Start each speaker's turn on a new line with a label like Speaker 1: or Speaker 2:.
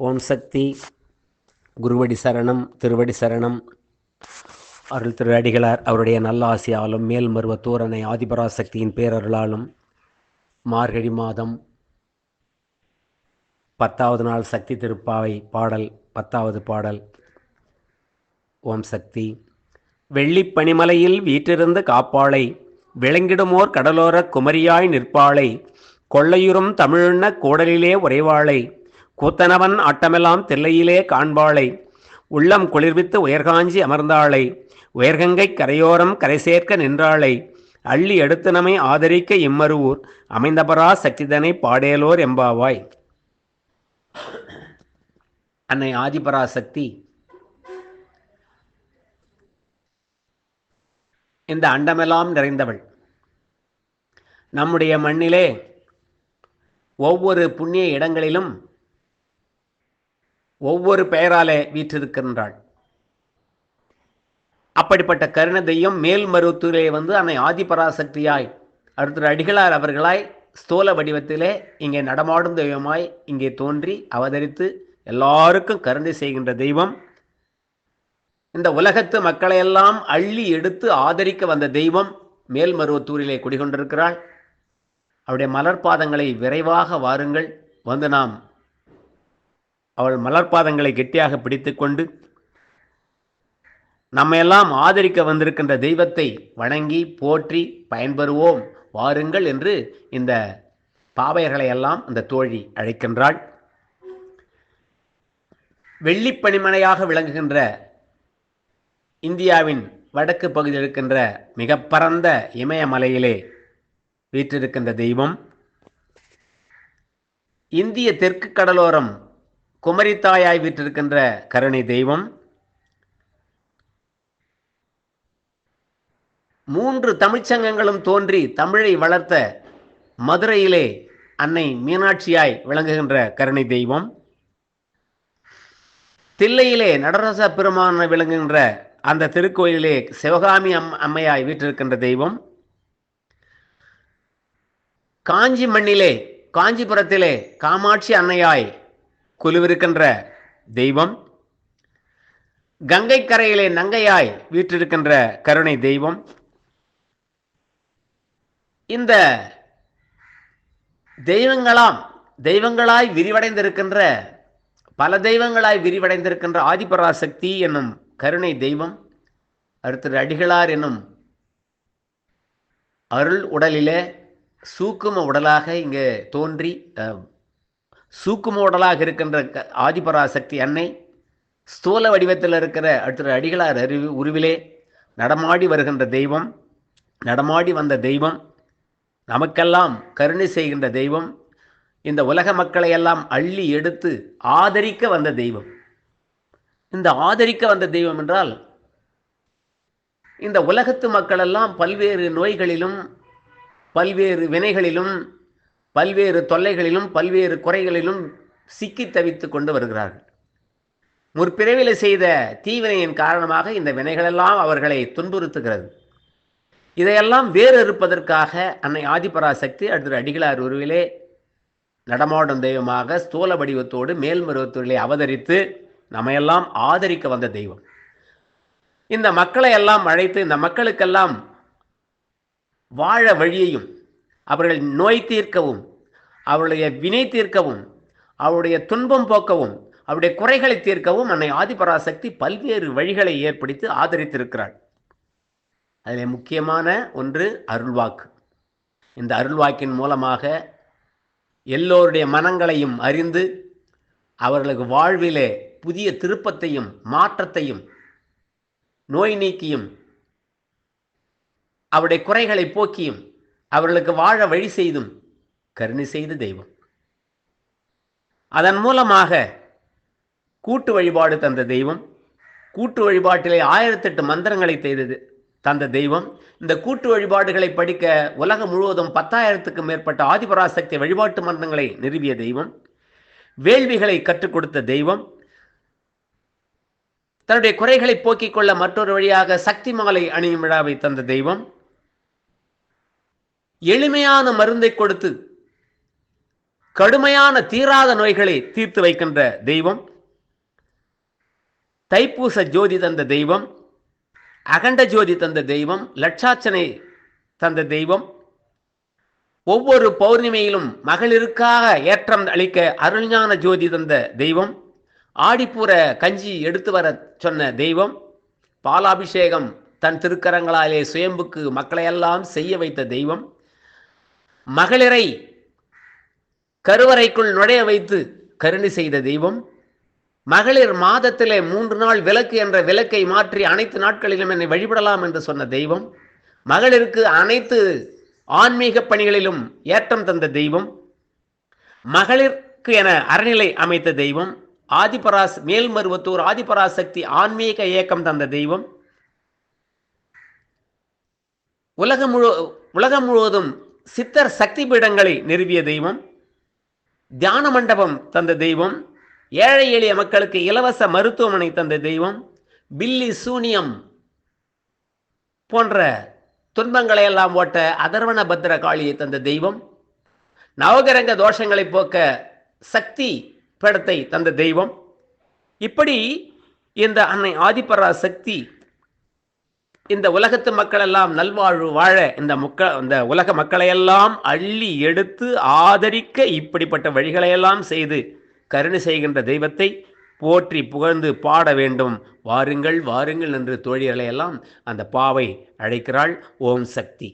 Speaker 1: ஓம் சக்தி. குருவடி சரணம், திருவடி சரணம். அருள் திரு அடிகளார் அவருடைய நல்ல ஆசியாலும் மேல்மருவ தூரனை ஆதிபராசக்தியின் பேரருளாலும் மார்கழி மாதம் 10வது நாள் சக்தி திருப்பாவை பாடல் 10வது பாடல். ஓம் சக்தி. வெள்ளிப் பனிமலையில் வீற்றிருந்து காப்பாளை, விளங்கிடுமோர் கடலோரக் குமரியாய் நிற்பாளை, கொள்ளையுறும் தமிழ்ன கோடலிலே உறைவாளை, கூத்தனவன் ஆட்டமெல்லாம் தில்லையிலே காண்பாளை, உள்ளம் குளிர்வித்து உயர்காஞ்சி அமர்ந்தாளை, உயர்கங்கை கரையோரம் கரை சேர்க்க நின்றாளை, அள்ளி எடுத்து நம்மை ஆதரிக்க இம்மருவூர் அமைந்தபரா சக்திதனை பாடேலோர் எம்பாவாய். அன்னை ஆதிபராசக்தி இந்த அண்டமெல்லாம் நிறைந்தவள். நம்முடைய மண்ணிலே ஒவ்வொரு புண்ணிய இடங்களிலும் ஒவ்வொரு பெயராலே வீற்றிருக்கின்றாள். அப்படிப்பட்ட கருண தெய்வம் மேல்மருவத்தூரிலே அன்னை ஆதிபராசக்தியாய் அடுத்த அடிகளார் அவர்களாய் ஸ்தூல வடிவத்திலே இங்கே நடமாடும் தெய்வமாய் இங்கே தோன்றி அவதரித்து எல்லாருக்கும் கருணை செய்கின்ற தெய்வம். இந்த உலகத்து மக்களையெல்லாம் அள்ளி எடுத்து ஆதரிக்க வந்த தெய்வம் மேல்மருவத்தூரிலே குடிகொண்டிருக்கிறாள். அவருடைய மலர்பாதங்களை விரைவாக வாருங்கள், நாம் அவள் மலர்பாதங்களை கெட்டியாக பிடித்து கொண்டு நம்மையெல்லாம் ஆதரிக்க வந்திருக்கின்ற தெய்வத்தை வணங்கி போற்றி பயன்பெறுவோம் வாருங்கள் என்று இந்த பாவையர்களை எல்லாம் அந்த தோழி அழைக்கின்றாள். வெள்ளிப்பனிமலையாக விளங்குகின்ற இந்தியாவின் வடக்கு பகுதியில் இருக்கின்ற மிக பரந்த இமயமலையிலே வீற்றிருக்கின்ற தெய்வம். இந்திய தெற்கு கடலோரம் குமரித்தாயாய் வீற்றிருக்கின்ற கருணை தெய்வம். 3 தமிழ்ச்சங்கங்களும் தோன்றி தமிழை வளர்த்த மதுரையிலே அன்னை மீனாட்சியாய் விளங்குகின்ற கருணை தெய்வம். தில்லையிலே நடராச பெருமான விளங்குகின்ற அந்த திருக்கோயிலே சிவகாமி அம்மையாய் வீற்றிருக்கின்ற தெய்வம். காஞ்சி மண்ணிலே காஞ்சிபுரத்திலே காமாட்சி அன்னையாய் குழுவிருக்கின்ற தெய்வம். கங்கை கரையிலே நங்கையாய் வீற்றிருக்கின்ற கருணை தெய்வம். இந்த தெய்வங்களாய் விரிவடைந்திருக்கின்ற பல தெய்வங்களாய் விரிவடைந்திருக்கின்ற ஆதிபராசக்தி என்னும் கருணை தெய்வம் அடுத்த அடிகளார் என்னும் அருள் உடலிலே சூக்கும உடலாக இங்கே தோன்றி சூக்கும உடலாக இருக்கின்ற ஆதிபராசக்தி அன்னை ஸ்தூல வடிவத்தில் இருக்கிற அடுத்த அடிகளார் உருவிலே நடமாடி வருகின்ற தெய்வம், நடமாடி வந்த தெய்வம், நமக்கெல்லாம் கருணை செய்கின்ற தெய்வம், இந்த உலக மக்களை எல்லாம் அள்ளி எடுத்து ஆதரிக்க வந்த தெய்வம். இந்த ஆதரிக்க வந்த தெய்வம் என்றால் இந்த உலகத்து மக்கள் எல்லாம் பல்வேறு நோய்களிலும் பல்வேறு வினைகளிலும் பல்வேறு தொல்லைகளிலும் பல்வேறு குறைகளிலும் சிக்கி தவித்து கொண்டு வருகிறார்கள். முற்பிறவிலே செய்த தீவினையின் காரணமாக இந்த வினைகளெல்லாம் அவர்களை துன்புறுத்துகிறது. இதையெல்லாம் வேறு இருப்பதற்காக அன்னை ஆதிபராசக்தி அடுத்த அடிகளார் உருவிலே நடமாடும் தெய்வமாக ஸ்தூல வடிவத்தோடு மேல்மருவத்தூரிலே அவதரித்து நம்மையெல்லாம் ஆதரிக்க வந்த தெய்வம். இந்த மக்களை எல்லாம் அழைத்து இந்த மக்களுக்கெல்லாம் வாழ வழியையும் அவர்கள் நோய் தீர்க்கவும் அவருடைய வினை தீர்க்கவும் அவருடைய துன்பம் போக்கவும் அவருடைய குறைகளை தீர்க்கவும் அன்னை ஆதிபராசக்தி பல்வேறு வழிகளை ஏற்படுத்தி ஆதரித்திருக்கிறாள். அதில் முக்கியமான ஒன்று அருள்வாக்கு. இந்த அருள்வாக்கின் மூலமாக எல்லோருடைய மனங்களையும் அறிந்து அவர்களுக்கு வாழ்விலே புதிய திருப்பத்தையும் மாற்றத்தையும் நோய் நீக்கியும் அவருடைய குறைகளை போக்கியும் அவர்களுக்கு வாழ வழி செய்தும் கருணை செய்த தெய்வம். அதன் மூலமாக கூட்டு வழிபாடு தந்த தெய்வம். கூட்டு வழிபாட்டிலே 1008 மந்திரங்களை தந்த தெய்வம். இந்த கூட்டு வழிபாடுகளை படிக்க உலகம் முழுவதும் 10,000க்கும் மேற்பட்ட ஆதிபராசக்தி வழிபாட்டு மந்திரங்களை நிறுவிய தெய்வம். வேள்விகளை கற்றுக் கொடுத்த தெய்வம். தன்னுடைய குறைகளை போக்கிக் கொள்ள மற்றொரு வழியாக சக்தி மாலை அணியும் விழாவை தந்த தெய்வம். எளிமையான மருந்தை கொடுத்து கடுமையான தீராத நோய்களை தீர்த்து வைக்கின்ற தெய்வம், தைப்பூச ஜோதி தந்த தெய்வம், அகண்ட ஜோதி தந்த தெய்வம், லட்சார்ச்சனை தந்த தெய்வம், ஒவ்வொரு பௌர்ணமியிலும் மகளிருக்காக ஏற்றம் அளிக்க அருள்ஞான ஜோதி தந்த தெய்வம், ஆடிப்பூர கஞ்சி எடுத்து வர சொன்ன தெய்வம், பாலாபிஷேகம் தன் திருக்கரங்களாலே சுயம்புக்கு மக்களையெல்லாம் செய்ய வைத்த தெய்வம், மகளிரை கருவறைக்குள் நுழைய வைத்து கருணை செய்த தெய்வம், மகளிர் மாதத்திலே 3 நாள் விளக்கு என்ற விளக்கை மாற்றி அனைத்து நாட்களிலும் என்னை வழிபடலாம் என்று சொன்ன தெய்வம், மகளிருக்கு அனைத்து ஆன்மீக பணிகளிலும் ஏற்றம் தந்த தெய்வம், மகளிருக்கு என அறநிலை அமைத்த தெய்வம், மேல்மருவத்தூர் ஆதிபராசக்தி ஆன்மீக இயக்கம் தந்த தெய்வம், உலகம் முழுவதும் சித்தர் சக்தி பீடங்களை நிறுவிய தெய்வம், தியான மண்டபம் தந்த தெய்வம், ஏழை எளிய மக்களுக்கு இலவச மருத்துவமனை தந்த தெய்வம், பில்லி சூனியம் போன்ற துன்பங்களை எல்லாம் ஓட்ட அதர்வண பத்ர காளியை தந்த தெய்வம், நவகிரக தோஷங்களை போக்க சக்தி பீடத்தை தந்த தெய்வம். இப்படி இந்த அன்னை ஆதிபரா சக்தி இந்த உலகத்து மக்கள் எல்லாம் நல்வாழ்வு வாழ இந்த உலக மக்களையெல்லாம் அள்ளி எடுத்து ஆதரிக்க இப்படிப்பட்ட வழிகளையெல்லாம் செய்து கருணை செய்கின்ற தெய்வத்தை போற்றி புகழ்ந்து பாட வேண்டும். வாருங்கள் வாருங்கள் என்று தோழிகளையெல்லாம் அந்த பாவை அழைக்கிறாள். ஓம் சக்தி.